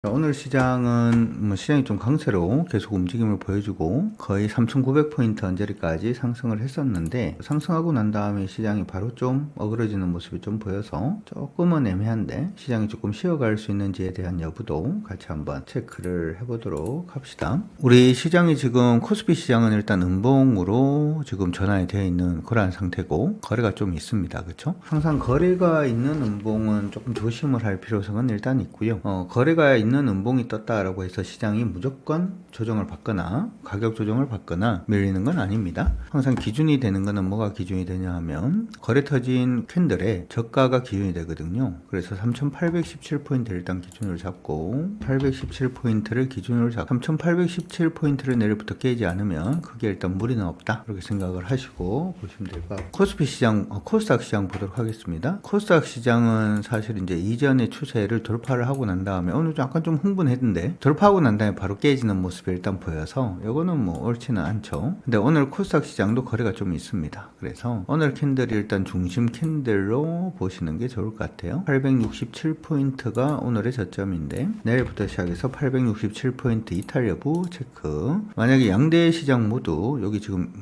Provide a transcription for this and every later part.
자, 오늘 시장은 시장이 좀 강세로 계속 움직임을 보여주고 거의 3,900포인트 언저리까지 상승을 했었는데 상승하고 난 다음에 시장이 바로 좀 어그러지는 모습이 좀 보여서 조금은 애매한데 시장이 조금 쉬어갈 수 있는지에 대한 여부도 같이 한번 체크를 해보도록 합시다. 우리 시장이 지금 코스피 시장은 일단 음봉으로 지금 전환이 되어 있는 그러한 상태고 거래가 좀 있습니다. 그렇죠? 항상 거래가 있는 음봉은 조금 조심을 할 필요성은 일단 있고요. 거래가 있는 음봉이 떴다라고 해서 시장이 무조건 조정을 받거나 가격 조정을 받거나 밀리는 건 아닙니다. 항상 기준이 되는 거는 뭐가 기준이 되냐 하면 거래 터진 캔들의 저가가 기준이 되거든요. 그래서 3,817포인트 일단 기준으로 잡고 817포인트를 기준으로 잡고 3,817포인트를 내일부터 깨지 않으면 그게 일단 무리는 없다. 그렇게 생각을 하시고 보시면 될 것 같고 코스피 시장, 코스닥 시장 보도록 하겠습니다. 코스닥 시장은 사실 이제 이전의 추세를 돌파를 하고 난 다음에 오늘 약간 좀 흥분했는데 돌파하고 난 다음에 바로 깨지는 모습이 일단 보여서 이거는 뭐 옳지는 않죠. 근데 오늘 코스닥 시장도 거래가 좀 있습니다. 그래서 오늘 캔들이 일단 중심 캔들로 보시는 게 좋을 것 같아요. 867포인트가 오늘의 저점인데 내일부터 시작해서 867포인트 이탈 여부 체크. 만약에 양대 시장 모두 여기 지금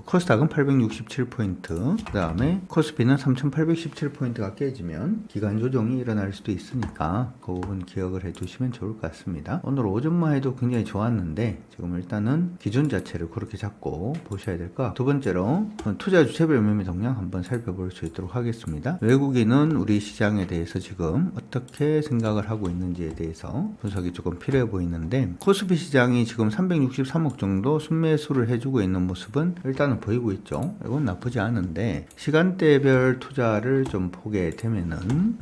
코스닥은 867포인트 그 다음에 코스피는 3817포인트가 깨지면 기간 조정이 일어날 수도 있으니까 그 부분 기억을 해두시면 좋을 것 같습니다. 오늘 오전만 해도 굉장히 좋았는데 지금 일단은 기준 자체를 그렇게 잡고 보셔야 될 것 같고 두 번째로 투자 주체별 매매 동향 한번 살펴볼 수 있도록 하겠습니다. 외국인은 우리 시장에 대해서 지금 어떻게 생각을 하고 있는지에 대해서 분석이 조금 필요해 보이는데 코스피 시장이 지금 363억 정도 순매수를 해주고 있는 모습은 일단은 보이고 있죠. 이건 나쁘지 않은데 시간대별 투자를 좀 보게 되면은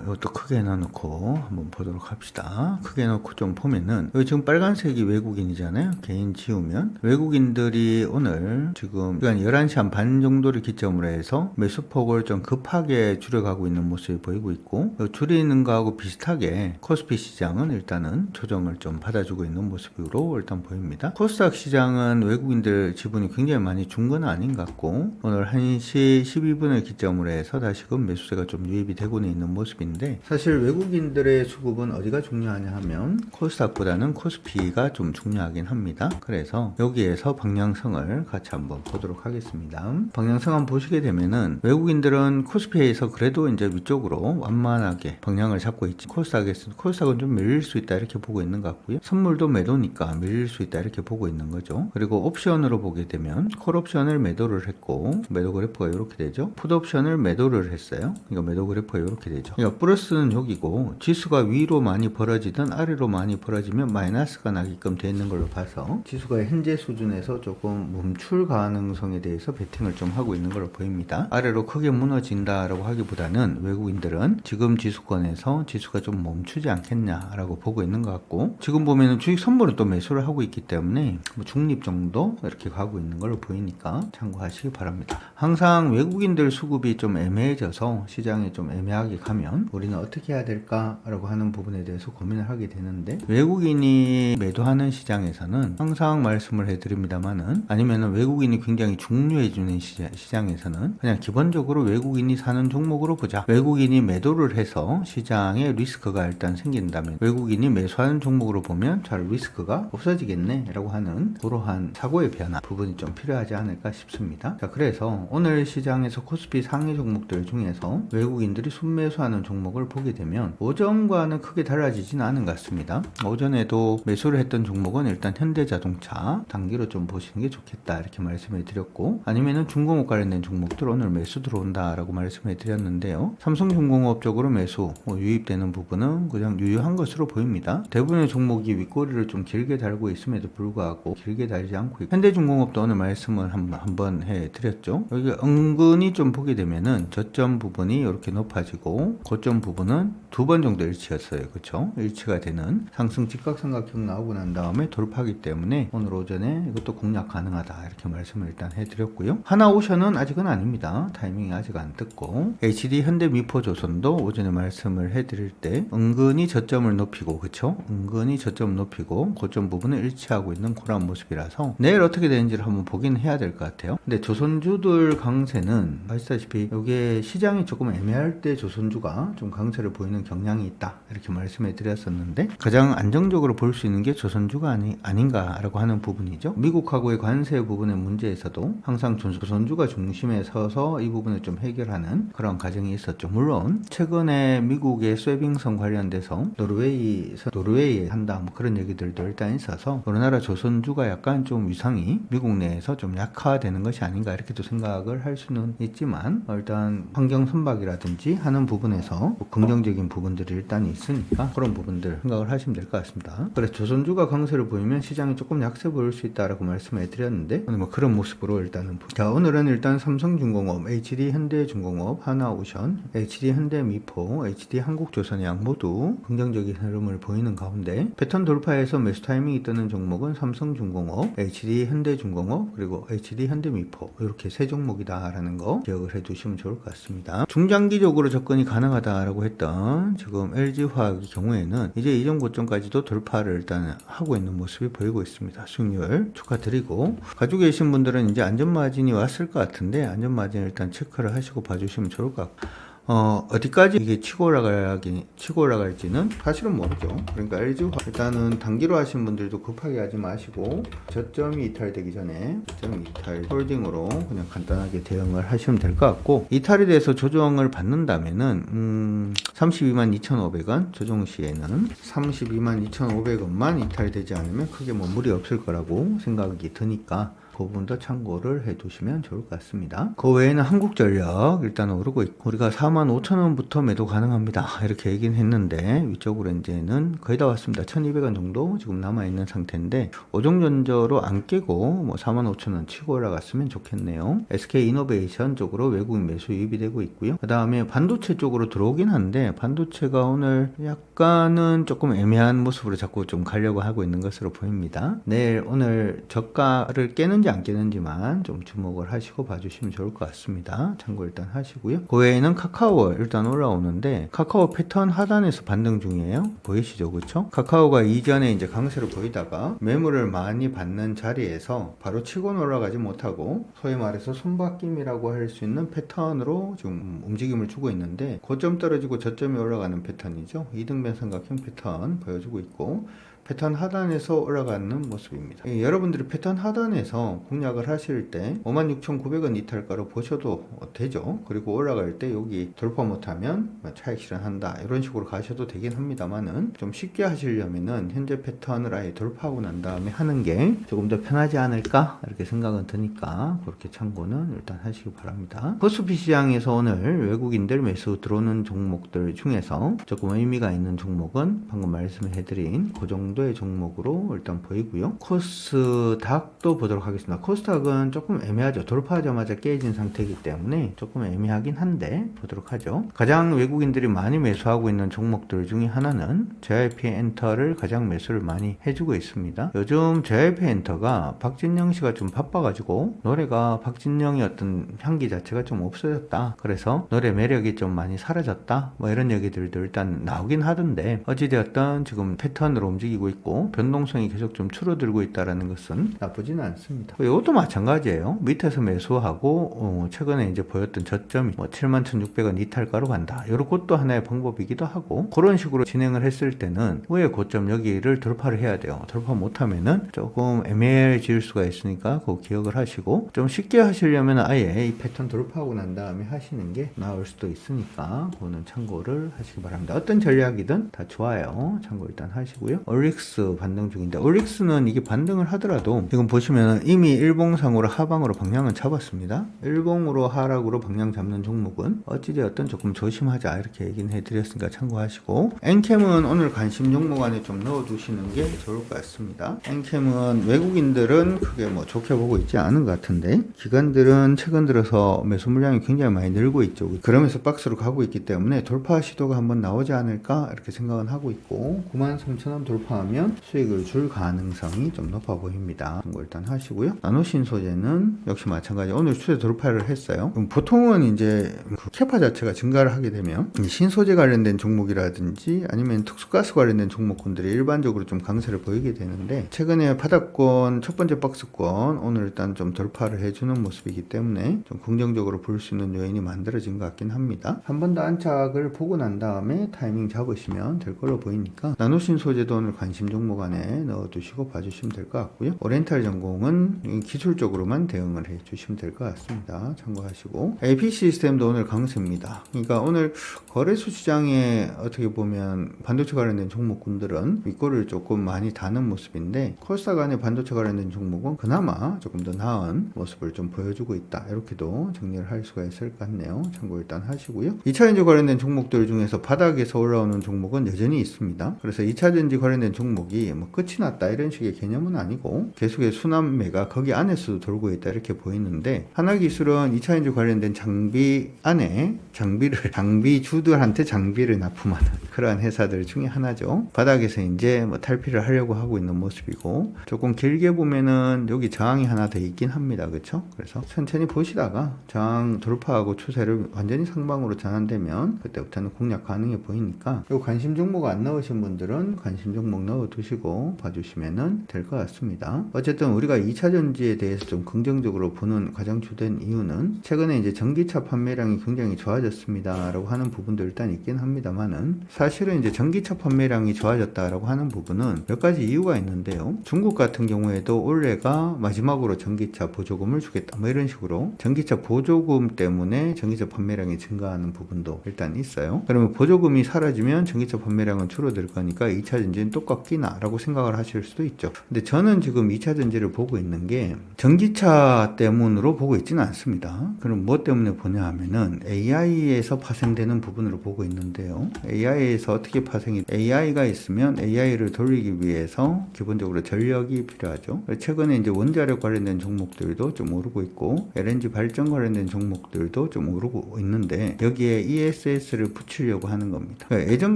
이것도 크게 해놓고 한번 보도록 합시다. 크게 해놓고 좀 보면은 여기 지금 빨간색이 외국인이잖아요. 개인 지우면 외국인들이 오늘 지금 11시 한 반 정도를 기점으로 해서 매수폭을 좀 급하게 줄여가고 있는 모습이 보이고 있고 줄이는 거하고 비슷하게 코스피 시장은 일단은 조정을 좀 받아주고 있는 모습으로 일단 보입니다. 코스닥 시장은 외국인들 지분이 굉장히 많이 준 건 아닌 것 같고 오늘 1시 12분을 기점으로 해서 다시금 매수세가 좀 유입이 되고는 있는 모습인데 사실 외국인들의 수급은 어디가 중요하냐 하면 코스닥보다는 코스피가 좀 중요하긴 합니다. 그래서 여기에서 방향성을 같이 한번 보도록 하겠습니다. 방향성 한번 보시게 되면은 외국인들은 코스피에서 그래도 이제 위쪽으로 완만하게 방향을 잡고 있지 코스닥은 좀 밀릴 수 있다 이렇게 보고 있는 것 같고요. 선물도 매도니까 밀릴 수 있다 이렇게 보고 있는 거죠. 그리고 옵션으로 보게 되면 콜 옵션을 매도를 했고 매도 그래프가 이렇게 되죠. 풋 옵션을 매도를 했어요. 그러니까 매도 그래프가 이렇게 되죠. 그러니까 플러스는 여기고 지수가 위로 많이 벌어지든 아래로 많이 벌어지면 마이너스가 나게끔 되어 있는 걸로 봐서 지수가 현재 수준에서 조금 멈출 가능성에 대해서 베팅을 좀 하고 있는 걸로 보입니다. 아래로 크게 무너진다라고 하기보다는 외국인들은 지금 지수권에서 지수가 좀 멈추지 않겠냐라고 보고 있는 것 같고 지금 보면은 주식 선물은 또 매수를 하고 있기 때문에 뭐 중립 정도 이렇게 가고 있는 걸로 보이니까 참고하시기 바랍니다. 항상 외국인들 수급이 좀 애매해져서 시장에 좀 애매하게 가면 우리는 어떻게 해야 될까라고 하는 부분에 대해서 고민을 하게 되는데 외국인이 매도하는 시장에서는 항상 말씀을 해드립니다만은 아니면은 외국인이 굉장히 중요해지는 시장에서는 그냥 기본적으로 외국인이 사는 종목으로 보자. 외국인이 매도를 해서 시장에 리스크가 일단 생긴다면 외국인이 매수하는 종목으로 보면 잘 리스크가 없어지겠네 라고 하는 그러한 사고의 변화 부분이 좀 필요하지 않을까 싶습니다. 자, 그래서 오늘 시장에서 코스피 상위 종목들 중에서 외국인들이 순매수하는 종목을 보게 되면 오전과는 크게 달라지진 않은 것 같습니다. 오전에도 매수를 했던 종목은 일단 현대자동차 단기로 좀 보시는 게 좋겠다 이렇게 말씀을 드렸고 아니면은 중공업 관련된 종목들 오늘 매수 들어온다 라고 말씀을 드렸는데요. 삼성중공업 쪽으로 매수 유입되는 부분은 그냥 유효한 것으로 보입니다. 대부분의 종목이 윗꼬리를 좀 길게 달고 있음에도 불구하고 길게 달지 않고 있고 현대중공업도 오늘 말씀을 한번 해드렸죠. 여기 은근히 좀 보게 되면은 저점 부분이 이렇게 높아지고 고점 부분은 두 번 정도 일치였어요. 그렇죠? 일치가 되는 상승 직각삼각형 나오고 난 다음에 돌파하기 때문에 오늘 오전에 이것도 공략 가능하다 이렇게 말씀을 일단 해드렸고요. 하나오션은 아직은 아닙니다. 타이밍이 아직 안 떴고 HD 현대미포조선도 오전에 말씀을 해드릴 때 은근히 저점을 높이고 그렇죠? 은근히 저점을 높이고 고점 부분을 일치하고 있는 그런 모습이라서 내일 어떻게 되는지를 한번 보긴 해야 될 것 같아요. 근데 조선주들 강세는 아시다시피 이게 시장이 조금 애매할 때 조선주가 좀 강세를 보이는 경향이 있다 이렇게 말씀해 드렸습니다. 해드렸었는데 가장 안정적으로 볼 수 있는 게 조선주가 아닌가라고 하는 부분이죠. 미국하고의 관세 부분의 문제에서도 항상 조선주가 중심에 서서 이 부분을 좀 해결하는 그런 과정이 있었죠. 물론 최근에 미국의 쇠빙선 관련돼서 노르웨이에 한다 뭐 그런 얘기들도 일단 있어서 우리나라 조선주가 약간 좀 위상이 미국 내에서 좀 약화되는 것이 아닌가 이렇게도 생각을 할 수는 있지만 일단 환경 선박이라든지 하는 부분에서 긍정적인 부분들이 일단 있으니까 그런 부분들 생각을 하시면 될 것 같습니다. 그래서 조선주가 강세를 보이면 시장이 조금 약세 보일 수 있다라고 말씀을 드렸는데 오늘 뭐 그런 모습으로 일단은 자 오늘은 일단 삼성중공업, HD 현대중공업, 하나오션, HD 현대미포, HD 한국조선해양 모두 긍정적인 흐름을 보이는 가운데 패턴 돌파에서 매수 타이밍이 뜨는 종목은 삼성중공업, HD 현대중공업 그리고 HD 현대미포 이렇게 세 종목이다라는 거 기억을 해두시면 좋을 것 같습니다. 중장기적으로 접근이 가능하다라고 했던 지금 LG화학의 경우에는 이제 이전 고점까지도 돌파를 일단 하고 있는 모습이 보이고 있습니다. 수익률 축하드리고 가지고 계신 분들은 이제 안전마진이 왔을 것 같은데 안전마진 일단 체크를 하시고 봐주시면 좋을 것 같고 어디까지 이게 치고 올라갈지는 사실은 모르죠. 그러니까 LG 일단은 단기로 하신 분들도 급하게 하지 마시고 저점이 이탈되기 전에 저점 이탈 홀딩으로 그냥 간단하게 대응을 하시면 될 것 같고 이탈에 대해서 조정을 받는다면은 322,500원 조정 시에는 322,500원만 이탈되지 않으면 크게 뭐 무리 없을 거라고 생각이 드니까 그 부분도 참고를 해두시면 좋을 것 같습니다. 그 외에는 한국전력 일단 오르고 있고 우리가 45,000원부터 매도 가능합니다 이렇게 얘기는 했는데 위쪽으로 이제는 거의 다 왔습니다. 1,200원 정도 지금 남아있는 상태인데 오종전저로 안 깨고 뭐 45,000원 치고 올라갔으면 좋겠네요. SK이노베이션 쪽으로 외국인 매수 유입이 되고 있고요. 그 다음에 반도체 쪽으로 들어오긴 한데 반도체가 오늘 약간은 조금 애매한 모습으로 자꾸 좀 가려고 하고 있는 것으로 보입니다. 내일 오늘 저가를 깨는 안 깨는지만 좀 주목을 하시고 봐주시면 좋을 것 같습니다. 참고 일단 하시고요. 그 외에는 카카오 일단 올라오는데 카카오 패턴 하단에서 반등 중이에요. 보이시죠? 그렇죠? 카카오가 이전에 이제 강세를 보이다가 매물을 많이 받는 자리에서 바로 치고 올라가지 못하고 소위 말해서 손바뀜이라고 할 수 있는 패턴으로 지금 움직임을 주고 있는데 고점 떨어지고 저점이 올라가는 패턴이죠. 이등변 삼각형 패턴 보여주고 있고 패턴 하단에서 올라가는 모습입니다. 여러분들이 패턴 하단에서 공략을 하실 때 56,900원 이탈가로 보셔도 되죠. 그리고 올라갈 때 여기 돌파 못하면 차익 실현한다 이런 식으로 가셔도 되긴 합니다만은 좀 쉽게 하시려면은 현재 패턴을 아예 돌파하고 난 다음에 하는 게 조금 더 편하지 않을까 이렇게 생각은 드니까 그렇게 참고는 일단 하시기 바랍니다. 코스피 시장에서 오늘 외국인들 매수 들어오는 종목들 중에서 조금 의미가 있는 종목은 방금 말씀해드린 그 정도의 종목으로 일단 보이고요. 코스닥도 보도록 하겠습니다. 코스닥은 조금 애매하죠. 돌파하자마자 깨진 상태이기 때문에 조금 애매하긴 한데 보도록 하죠. 가장 외국인들이 많이 매수하고 있는 종목들 중에 하나는 JYP 엔터를 가장 매수를 많이 해주고 있습니다. 요즘 JYP 엔터가 박진영 씨가 좀 바빠가지고 노래가 박진영의 어떤 향기 자체가 좀 없어졌다. 그래서 노래 매력이 좀 많이 사라졌다. 뭐 이런 얘기들도 일단 나오긴 하던데 어찌되었든 지금 패턴으로 움직이고 있고 변동성이 계속 좀 줄어들고 있다는 것은 나쁘지는 않습니다. 이것도 마찬가지예요. 밑에서 매수하고 최근에 이제 보였던 저점이 뭐 71,600원 이탈가로 간다. 이런 것도 하나의 방법이기도 하고 그런 식으로 진행을 했을 때는 후에 고점 여기를 돌파를 해야 돼요. 돌파 못하면은 조금 애매해질 수가 있으니까 그거 기억을 하시고 좀 쉽게 하시려면 아예 이 패턴 돌파하고 난 다음에 하시는 게 나을 수도 있으니까 그거는 참고를 하시기 바랍니다. 어떤 전략이든 다 좋아요. 참고 일단 하시고요. 올릭스 반등 중인데 올릭스는 이게 반등을 하더라도 지금 보시면 이미 일봉상으로 하방으로 방향은 잡았습니다. 일봉으로 하락으로 방향 잡는 종목은 어찌되었든 조금 조심하자 이렇게 얘기는 해드렸으니까 참고하시고 엔캠은 오늘 관심 종목 안에 좀 넣어두시는 게 좋을 것 같습니다. 엔캠은 외국인들은 크게 뭐 좋게 보고 있지 않은 것 같은데 기관들은 최근 들어서 매수 물량이 굉장히 많이 늘고 있죠. 그러면서 박스로 가고 있기 때문에 돌파 시도가 한번 나오지 않을까 이렇게 생각은 하고 있고 93,000원 돌파 나타나면 수익을 줄 가능성이 좀 높아 보입니다. 그거 일단 하시고요. 나노신소재는 역시 마찬가지 오늘 추세 돌파를 했어요. 그럼 보통은 이제 그 캐파 자체가 증가를 하게 되면 신소재 관련된 종목이라든지 아니면 특수가스 관련된 종목군들이 일반적으로 좀 강세를 보이게 되는데, 최근에 바닥권 첫 번째 박스권 오늘 일단 좀 돌파를 해주는 모습이기 때문에 좀 긍정적으로 볼 수 있는 요인이 만들어진 것 같긴 합니다. 한 번 더 안착을 보고 난 다음에 타이밍 잡으시면 될 걸로 보이니까 나노신소재도 오늘 관심 종목 안에 넣어두시고 봐주시면 될 것 같고요. 오리엔탈 전공은 기술적으로만 대응을 해주시면 될 것 같습니다. 참고하시고, AP 시스템도 오늘 강세입니다. 그러니까 오늘 거래소 시장에 어떻게 보면 반도체 관련된 종목군들은 윗골을 조금 많이 다는 모습인데, 코스닥 안에 반도체 관련된 종목은 그나마 조금 더 나은 모습을 좀 보여주고 있다, 이렇게도 정리를 할 수가 있을 것 같네요. 참고 일단 하시고요. 2차전지 관련된 종목들 중에서 바닥에서 올라오는 종목은 여전히 있습니다. 그래서 2차전지 관련된 종목이 뭐 끝이 났다 이런 식의 개념은 아니고 계속의 순환매가 거기 안에서도 돌고 있다, 이렇게 보이는데, 하나기술은 2차전지 관련된 장비 안에 장비주들한테 장비를 납품하는 그러한 회사들 중에 하나죠. 바닥에서 이제 뭐 탈피를 하려고 하고 있는 모습이고, 조금 길게 보면은 여기 저항이 하나 더 있긴 합니다. 그렇죠? 그래서 천천히 보시다가 저항 돌파하고 추세를 완전히 상방으로 전환되면 그때부터는 공략 가능해 보이니까, 요 관심 종목 안 넣으신 분들은 관심 종목 넣어 두시고 봐주시면 될 것 같습니다. 어쨌든 우리가 2차전지에 대해서 좀 긍정적으로 보는 가장 주된 이유는, 최근에 이제 전기차 판매량이 굉장히 좋아졌습니다 라고 하는 부분도 일단 있긴 합니다만은, 사실은 이제 전기차 판매량이 좋아졌다라고 하는 부분은 몇 가지 이유가 있는데요. 중국 같은 경우에도 올해가 마지막으로 전기차 보조금을 주겠다, 뭐 이런 식으로 전기차 보조금 때문에 전기차 판매량이 증가하는 부분도 일단 있어요. 그러면 보조금이 사라지면 전기차 판매량은 줄어들 거니까 2차전지는 똑같기나 라고 생각을 하실 수도 있죠. 근데 저는 지금 2차전지를 보고 있는 게 전기차 때문으로 보고 있지는 않습니다. 그럼 뭐 때문에 보냐 하면은 AI에서 파생되는 부분으로 보고 있는데요. AI에서 어떻게 파생이, AI가 있으면 AI를 돌리기 위해서 기본적으로 전력이 필요하죠. 최근에 이제 원자력 관련된 종목들도 좀 오르고 있고, LNG 발전 관련된 종목들도 좀 오르고 있는데, 여기에 ESS를 붙이려고 하는 겁니다. 그러니까 예전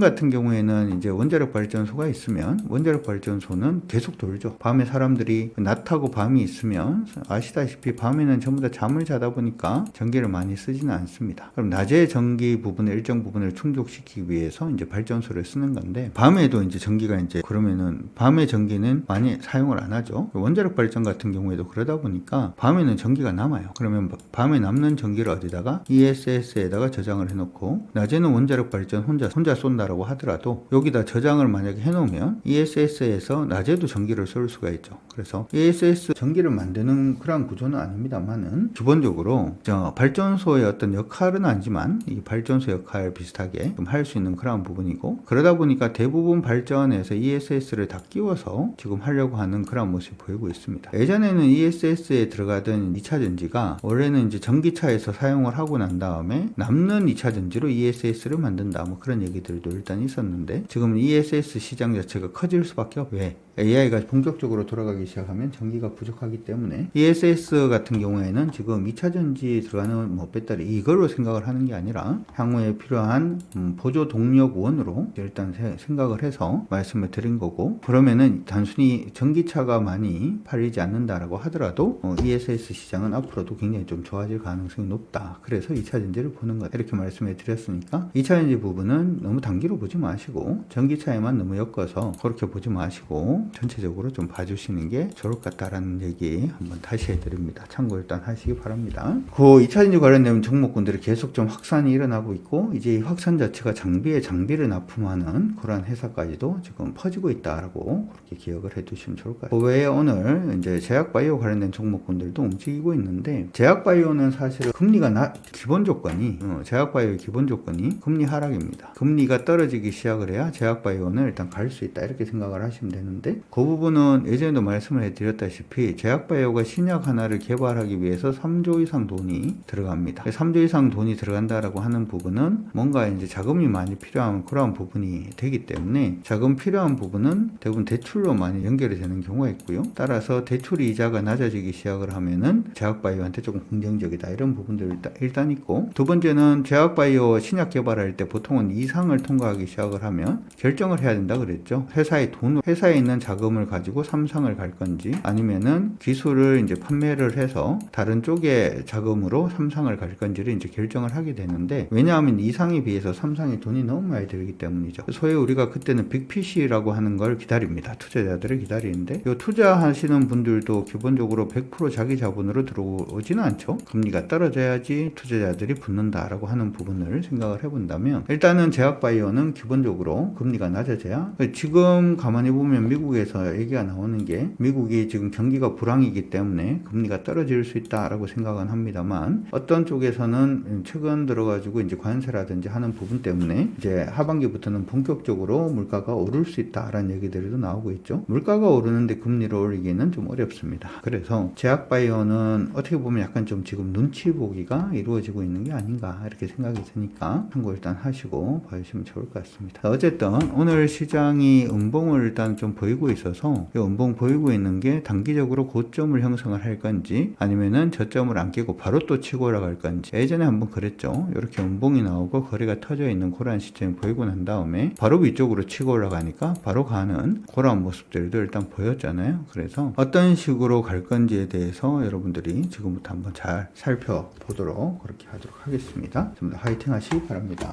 같은 경우에는 이제 원자력 발전소가 있으면 원자력 발전소는 계속 돌죠. 밤에 사람들이 낮하고 밤이 있으면 아시다시피 밤에는 전부 다 잠을 자다 보니까 전기를 많이 쓰지는 않습니다. 그럼 낮에 전기 부분의 일정 부분을 충족시키기 위해서 이제 발전소를 쓰는 건데, 밤에도 이제 전기가 이제 그러면은 밤에 전기는 많이 사용을 안 하죠. 원자력 발전 같은 경우에도 그러다 보니까 밤에는 전기가 남아요. 그러면 밤에 남는 전기를 어디다가 ESS에다가 저장을 해놓고, 낮에는 원자력 발전 혼자 쏜다라고 하더라도 여기다 저장을 만약에 해놓으면 ESS에서 낮에도 전기를 쏠 수가 있죠. 그래서 ESS 전기를 만드는 그런 구조는 아닙니다만은, 기본적으로 발전소의 어떤 역할은 아니지만 이 발전소 역할 비슷하게 좀 할 수 있는 그런 부분이고, 그러다 보니까 대부분 발전에서 ESS를 다 끼워서 지금 하려고 하는 그런 모습이 보이고 있습니다. 예전에는 ESS에 들어가던 2차전지가 원래는 이제 전기차에서 사용을 하고 난 다음에 남는 2차전지로 ESS를 만든다, 뭐 그런 얘기들도 일단 있었는데, 지금 ESS 시장 자체가 커질 수밖에 없어요. 왜? AI가 본격적으로 돌아가기 시작하면 전기가 부족하기 때문에. ESS 같은 경우에는 지금 2차전지에 들어가는 뭐 배터리 이걸로 생각을 하는 게 아니라 향후에 필요한 보조 동력원으로 일단 생각을 해서 말씀을 드린 거고, 그러면은 단순히 전기차가 많이 팔리지 않는다라고 하더라도 ESS 시장은 앞으로도 굉장히 좀 좋아질 가능성이 높다. 그래서 2차전지를 보는 것, 이렇게 말씀을 드렸으니까 2차전지 부분은 너무 단기로 보지 마시고 전기차에만 너무 엮어서 그렇게 보지 마시고 전체적으로 좀 봐주시는 게 좋을 것 같다라는 얘기 한번 다시 해드립니다. 참고 일단 하시기 바랍니다. 그 2차전지 관련된 종목군들이 계속 좀 확산이 일어나고 있고, 이제 이 확산 자체가 장비를 납품하는 그러한 회사까지도 지금 퍼지고 있다라고 그렇게 기억을 해두시면 좋을 것 같아요. 그 외에 오늘 이제 제약바이오 관련된 종목군들도 움직이고 있는데, 제약바이오는 사실은 금리가 기본 조건이 제약바이오의 기본 조건이 금리 하락입니다. 금리가 떨어지기 시작을 해야 제약바이오는 일단 갈 수 있다, 이렇게 생각을 하시면 되는데, 있는데 그 부분은 예전에도 말씀을 해드렸다시피 제약바이오가 신약 하나를 개발하기 위해서 3조 이상 돈이 들어갑니다. 3조 이상 돈이 들어간다라고 하는 부분은 뭔가 이제 자금이 많이 필요한 그러한 부분이 되기 때문에 자금 필요한 부분은 대부분 대출로 많이 연결이 되는 경우가 있고요. 따라서 대출 이자가 낮아지기 시작을 하면은 제약바이오한테 조금 긍정적이다 이런 부분들 일단 있고, 두 번째는 제약바이오 신약 개발할 때 보통은 이상을 통과하기 시작을 하면 결정을 해야 된다 그랬죠. 회사에 있는 자금을 가지고 3상을 갈 건지 아니면은 기술을 이제 판매를 해서 다른 쪽에 자금으로 3상을 갈 건지를 이제 결정을 하게 되는데, 왜냐하면 2상에 비해서 3상에 돈이 너무 많이 들기 때문이죠. 소위 우리가 그때는 빅피시라고 하는 걸 기다립니다. 투자자들을 기다리는데 이 투자하시는 분들도 기본적으로 100% 자기 자본으로 들어오지는 않죠. 금리가 떨어져야지 투자자들이 붙는다라고 하는 부분을 생각을 해본다면, 일단은 제약바이오는 기본적으로 금리가 낮아져야, 지금 가만히 보면 미국에서 얘기가 나오는 게 미국이 지금 경기가 불황이기 때문에 금리가 떨어질 수 있다라고 생각은 합니다만, 어떤 쪽에서는 최근 들어가지고 이제 관세라든지 하는 부분 때문에 이제 하반기부터는 본격적으로 물가가 오를 수 있다라는 얘기들도 나오고 있죠. 물가가 오르는데 금리를 올리기는 좀 어렵습니다. 그래서 제약바이오는 어떻게 보면 약간 좀 지금 눈치 보기가 이루어지고 있는 게 아닌가 이렇게 생각이 드니까 참고 일단 하시고 봐주시면 좋을 것 같습니다. 어쨌든 오늘 시장이 음봉을 일단 좀 보이고 있어서 이 음봉 보이고 있는 게 단기적으로 고점을 형성을 할 건지 아니면은 저점을 안 깨고 바로 또 치고 올라갈 건지, 예전에 한번 그랬죠. 이렇게 음봉이 나오고 거래가 터져 있는 그런 시점이 보이고 난 다음에 바로 위쪽으로 치고 올라가니까 바로 가는 그런 모습들도 일단 보였잖아요. 그래서 어떤 식으로 갈 건지에 대해서 여러분들이 지금부터 한번 잘 살펴보도록 그렇게 하도록 하겠습니다. 좀 더 화이팅 하시기 바랍니다.